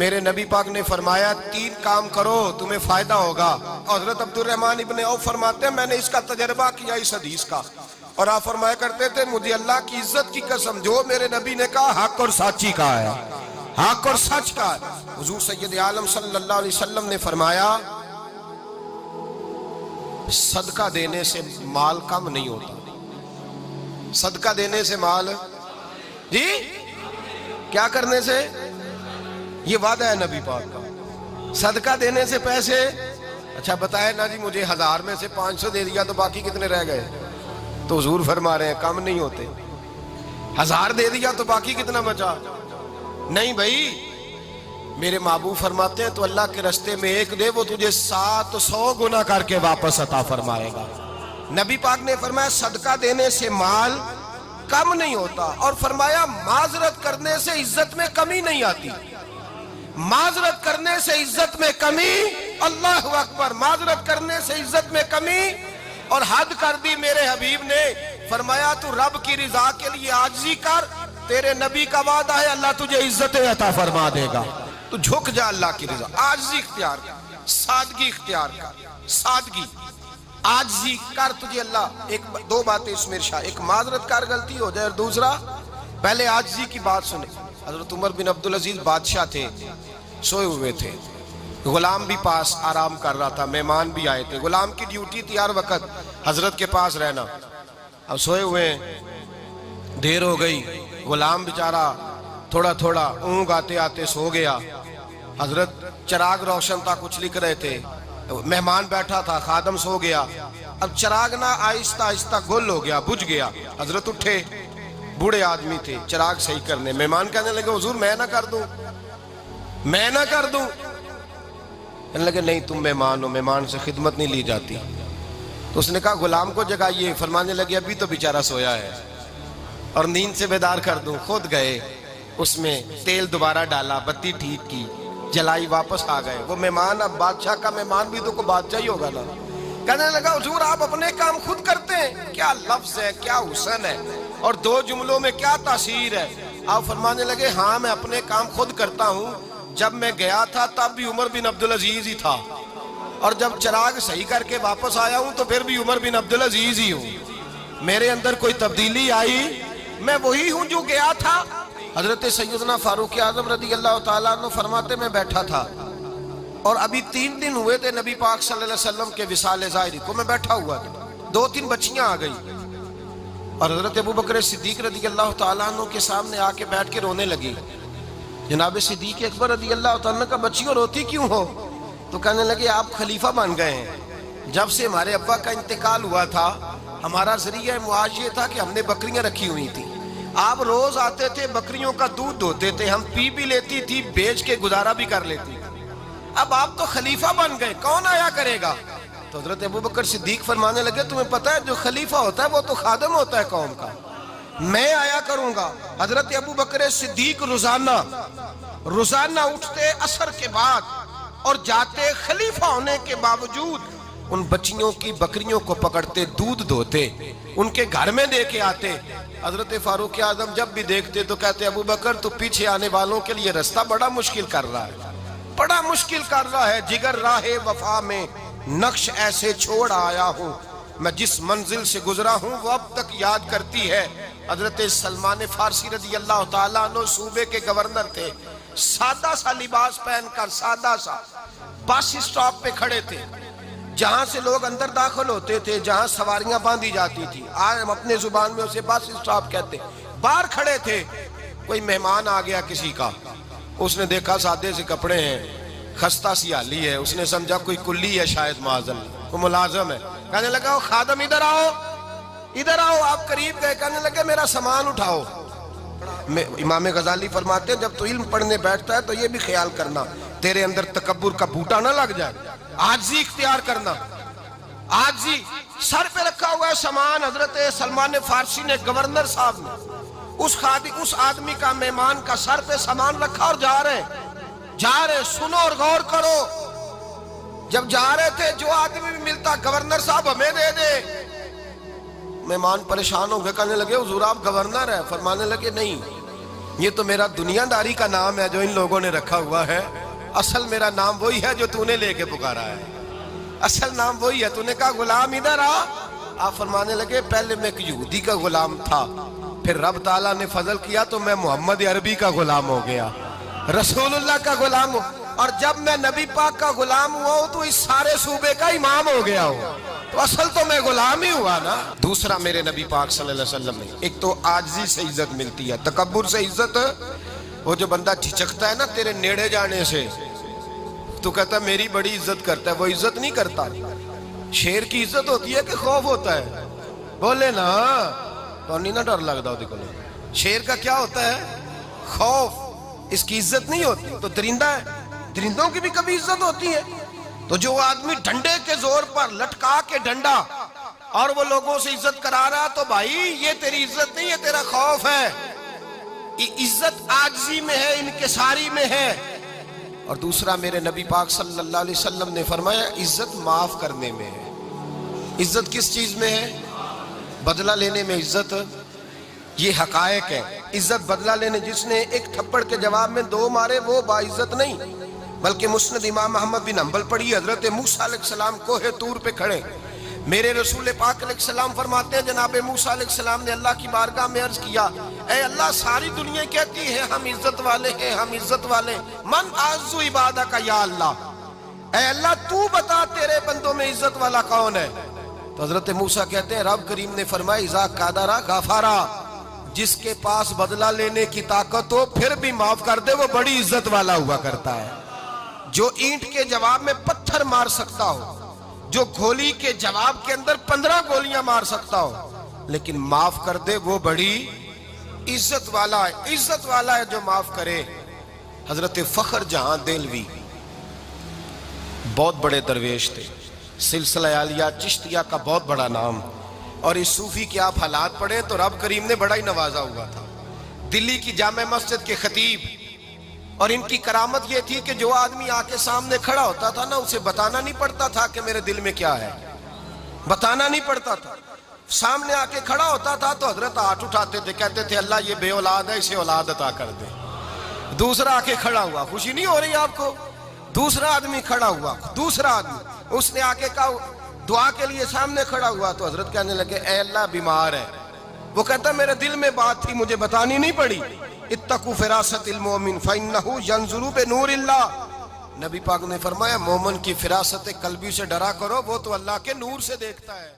میرے نبی پاک نے فرمایا 3 کام کرو تمہیں فائدہ ہوگا. حضرت عبد الرحمن ابن عوف فرماتے ہیں میں نے اس کا تجربہ کیا اس حدیث کا, اور آپ فرمایا کرتے تھے مجھے اللہ کی عزت کی قسم جو میرے نبی نے کہا حق اور سچی کہا ہے, حق اور سچ کا. حضور سید عالم صلی اللہ علیہ وسلم نے فرمایا صدقہ دینے سے مال کم نہیں ہوتا. صدقہ دینے سے مال جی کیا کرنے سے, یہ وعدہ ہے نبی پاک کا. صدقہ دینے سے پیسے, اچھا بتائے نا جی مجھے 1000 میں سے 500 دے دیا تو باقی کتنے رہ گئے؟ تو حضور فرما رہے ہیں کم نہیں ہوتے. 1000 دے دیا تو باقی کتنا بچا؟ نہیں بھائی, میرے محبوب فرماتے ہیں تو اللہ کے رستے میں ایک دے وہ تجھے 700 گنا کر کے واپس عطا فرمائے گا. نبی پاک نے فرمایا صدقہ دینے سے مال کم نہیں ہوتا, اور فرمایا معذرت کرنے سے عزت میں کمی نہیں آتی. معذرت کرنے سے عزت میں کمی, اللہ اکبر, معذرت کرنے سے عزت میں کمی. اور حد کر دی میرے حبیب نے, فرمایا تو رب کی رضا کے لیے عاجزی کر, تیرے نبی کا وعدہ ہے اللہ تجھے عزت عطا فرما دے گا. تو جھک جا اللہ کی رضا, عاجزی اختیار کر, سادگی اختیار کر, سادگی عاجزی کر, تجھے اللہ. ایک 2 باتیں اس میں ارشاد, ایک معذرت کر غلطی ہو جائے, اور دوسرا پہلے عاجزی کی بات سنیں. حضرت عمر بن عبدالعزیز بادشاہ تھے, سوئے ہوئے تھے, غلام بھی پاس آرام کر رہا تھا, مہمان بھی آئے تھے. غلام کی ڈیوٹی تھی ہر وقت حضرت کے پاس رہنا. اب سوئے ہوئے, دیر ہو گئی, غلام بیچارہ تھوڑا تھوڑا اونگ آتے آتے سو گیا. حضرت چراغ روشن تھا, کچھ لکھ رہے تھے, مہمان بیٹھا تھا, خادم سو گیا. اب چراغ نہ آہستہ آہستہ گل ہو گیا, بجھ گیا. حضرت اٹھے, بوڑھے آدمی تھے, چراغ صحیح کرنے. مہمان کہنے لگے حضور میں نہ کر دوں, میں نہ کر دوں. کہنے لگے نہیں تم مہمان ہو, مہمان سے خدمت نہیں لی جاتی. تو اس نے کہا غلام کو جگائیے. فرمانے لگے ابھی تو بیچارہ سویا ہے اور نیند سے بیدار کر دوں. خود گئے, اس میں تیل دوبارہ ڈالا, بتی ٹھیک کی, جلائی, واپس آ گئے. وہ مہمان, اب بادشاہ کا مہمان بھی تو کوئی بادشاہ ہی ہوگا نا. کہنے لگا حضور آپ اپنے کام خود کرتے ہیں, کیا لفظ ہے, کیا حسن ہے, اور 2 جملوں میں کیا تاثیر ہے. آپ فرمانے لگے ہاں میں اپنے کام خود کرتا ہوں. جب میں گیا تھا تب بھی عمر بن عبدالعزیز ہی تھا, اور جب چراغ صحیح کر کے واپس آیا ہوں تو پھر بھی عمر بن عبدالعزیز ہی ہوں. میرے اندر کوئی تبدیلی آئی, میں وہی ہوں جو گیا تھا. حضرت سیدنا فاروق اعظم رضی اللہ تعالیٰ عنہ فرماتے میں بیٹھا تھا, اور ابھی 3 دن ہوئے تھے نبی پاک صلی اللہ علیہ وسلم کے وصال ظاہری کو. میں بیٹھا ہوا تھا, 2-3 بچیاں آ گئی, اور حضرت ابو بکر صدیق رضی اللہ تعالیٰ عنہ کے سامنے آ کے بیٹھ کے رونے لگی. جناب صدیق اکبر رضی اللہ تعالیٰ عنہ کا بچیوں روتی کیوں ہو؟ تو کہنے لگے آپ خلیفہ بن گئے ہیں. جب سے ہمارے ابا کا انتقال ہوا تھا ہمارا ذریعہ معاش یہ تھا کہ ہم نے بکریاں رکھی ہوئی تھی. آپ روز آتے تھے, بکریوں کا دودھ دھوتے تھے, ہم پی بھی لیتی تھی, بیچ کے گزارا بھی کر لیتی. اب آپ تو خلیفہ بن گئے, کون آیا کرے گا؟ تو حضرت ابو بکر صدیق فرمانے لگے تمہیں پتہ ہے جو خلیفہ ہوتا ہے وہ تو خادم ہوتا ہے قوم کا, میں آیا کروں گا. حضرت ابو بکر صدیق روزانہ اٹھتے عصر کے بعد اور جاتے, خلیفہ ہونے کے باوجود ان بچیوں کی بکریوں کو پکڑتے, دودھ دھوتے, ان کے گھر میں دے کے آتے. حضرت فاروق اعظم جب بھی دیکھتے تو کہتے ابو بکر تو پیچھے آنے والوں کے لیے رستہ بڑا مشکل کر رہا ہے, بڑا مشکل کر رہا ہے. جگر راہ وفا میں نقش ایسے چھوڑ آیا ہوں, میں جس منزل سے گزرا ہوں وہ اب تک یاد کرتی ہے. حضرت سلمان فارسی رضی اللہ تعالیٰ عنہ صوبے کے گورنر تھے, سادہ سا لباس پہن کر, سادہ سا, بس اسٹاپ پہ کھڑے تھے, جہاں سے لوگ اندر داخل ہوتے تھے, جہاں سواریاں باندھی جاتی تھی, آج ہم اپنے زبان میں اسے بس اسٹاپ کہتے. باہر کھڑے تھے, کوئی مہمان آ گیا کسی کا, اس نے دیکھا سادے سے کپڑے ہیں, خستہ سی حالی ہے, اس نے سمجھا کوئی کلی ہے شاید, معاذاللہ کوئی ملازم ہے. کہنے لگا خادم ادھر آؤ, ادھر آؤ. آپ قریب گئے, کہنے لگے میرا سامان اٹھاؤ. امام غزالی فرماتے ہیں جب تو علم پڑھنے بیٹھتا ہے تو یہ بھی خیال کرنا تیرے اندر تکبر کا بوٹا نہ لگ جائے, عاجزی اختیار کرنا, عاجزی. سر پہ رکھا ہوا ہے سامان. حضرت سلمان فارسی نے, گورنر صاحب نے, اس آدمی کا, مہمان کا سر پہ سامان رکھا اور جا رہے. سنو اور غور کرو. جب جا رہے تھے جو آدمی بھی ملتا, گورنر صاحب ہمیں دے دے. مہمان پریشان ہو گئے, کہنے لگے حضور آپ گورنر ہیں؟ فرمانے لگے نہیں, یہ تو میرا دنیا داری کا نام ہے جو ان لوگوں نے رکھا ہوا ہے، اصل میرا نام وہی ہے جو تو نے لے کے پکارا ہے، اصل نام وہی ہے۔ تو نے کہا غلام ادھر آ، آپ فرمانے لگے پہلے میں ایک یہودی کا غلام تھا، پھر رب تعالیٰ نے فضل کیا تو میں محمد عربی کا غلام ہو گیا، رسول اللہ کا غلام ہو، اور جب میں نبی پاک کا غلام ہوا ہوں تو اس سارے صوبے کا امام ہو گیا ہوں، تو اصل تو میں غلام ہی ہوا نا۔ دوسرا میرے نبی پاک صلی اللہ علیہ وسلم نے ایک تو عاجزی سے عزت ملتی ہے، تکبر سے عزت، وہ جو بندہ جھجکتا ہے نا تیرے نیڑے جانے سے، تو کہتا ہے میری بڑی عزت کرتا ہے، وہ عزت نہیں کرتا۔ شیر کی عزت ہوتی ہے کہ خوف ہوتا ہے؟ بولے نا، تو نہیں نہ ڈر لگتا ہوتی کو۔ شیر کا کیا ہوتا ہے؟ خوف، اس کی عزت نہیں ہوتی۔ تو درندہ ہے، درندوں کی بھی کبھی عزت ہوتی ہے؟ تو جو آدمی ڈنڈے کے زور پر لٹکا کے ڈنڈا اور وہ لوگوں سے عزت کرا رہا، تو بھائی یہ تیری عزت نہیں ہے، تیرا خوف ہے۔ عزت عاجزی میں ہے، انکساری میں ہے۔ اور دوسرا میرے نبی پاک صلی اللہ علیہ وسلم نے فرمایا عزت معاف کرنے میں ہے۔ عزت کس چیز میں ہے؟ بدلہ لینے میں عزت، یہ حقائق ہے۔ عزت بدلہ لینے، جس نے ایک تھپڑ کے جواب میں 2 مارے وہ باعزت نہیں، بلکہ مسند امام احمد بن حنبل پڑھی، حضرت موسیٰ علیہ السلام کوہ طور پہ کھڑے، میرے رسول پاک علیہ السلام فرماتے ہیں جناب موسیٰ علیہ السلام نے اللہ کی بارگاہ میں عرض کیا، اے اللہ ساری دنیا کہتی ہے ہم عزت والے ہیں، ہم عزت والے، من اعز عبادک یا اللہ، اے اللہ تو بتا تیرے بندوں میں عزت والا کون ہے؟ تو حضرت موسیٰ کہتے ہیں رب کریم نے فرمایا اذا قادرا غفارا، جس کے پاس بدلہ لینے کی طاقت ہو پھر بھی معاف کر دے وہ بڑی عزت والا ہوا کرتا ہے۔ جو اینٹ کے جواب میں پتھر مار سکتا ہو، جو گولی کے جواب کے اندر 15 گولیاں مار سکتا ہو، لیکن معاف کر دے وہ بڑی عزت والا ہے۔ عزت والا ہے جو معاف کرے۔ حضرت فخر جہاں دہلوی بہت بڑے درویش تھے، سلسلہ عالیہ چشتیہ کا بہت بڑا نام، اور اس صوفی کے آپ حالات پڑھیں تو رب کریم نے بڑا ہی نوازا ہوا تھا۔ دلی کی جامع مسجد کے خطیب، اور ان کی کرامت یہ تھی کہ جو آدمی آ کے سامنے کھڑا ہوتا تھا نا اسے بتانا نہیں پڑتا تھا کہ میرے دل میں کیا ہے، بتانا نہیں پڑتا تھا۔ سامنے آ کے کھڑا ہوتا تھا تو حضرت ہاتھ اٹھاتے تھے، کہتے تھے اللہ یہ بے اولاد ہے اسے اولاد عطا کر دے۔ دوسرا آ کے کھڑا ہوا، خوشی نہیں ہو رہی آپ کو؟ دوسرا آدمی کھڑا ہوا، دوسرا آدمی، اس نے آ کے کہا دعا کے لیے سامنے کھڑا ہوا تو حضرت کہنے لگے اے اللہ بیمار ہے، وہ کہتا میرے دل میں بات تھی مجھے بتانی نہیں پڑی، اتقوا فراست المومن فإنہ ینظر بنور اللہ، نبی پاک نے فرمایا مومن کی فراست قلبی سے ڈرا کرو، وہ تو اللہ کے نور سے دیکھتا ہے۔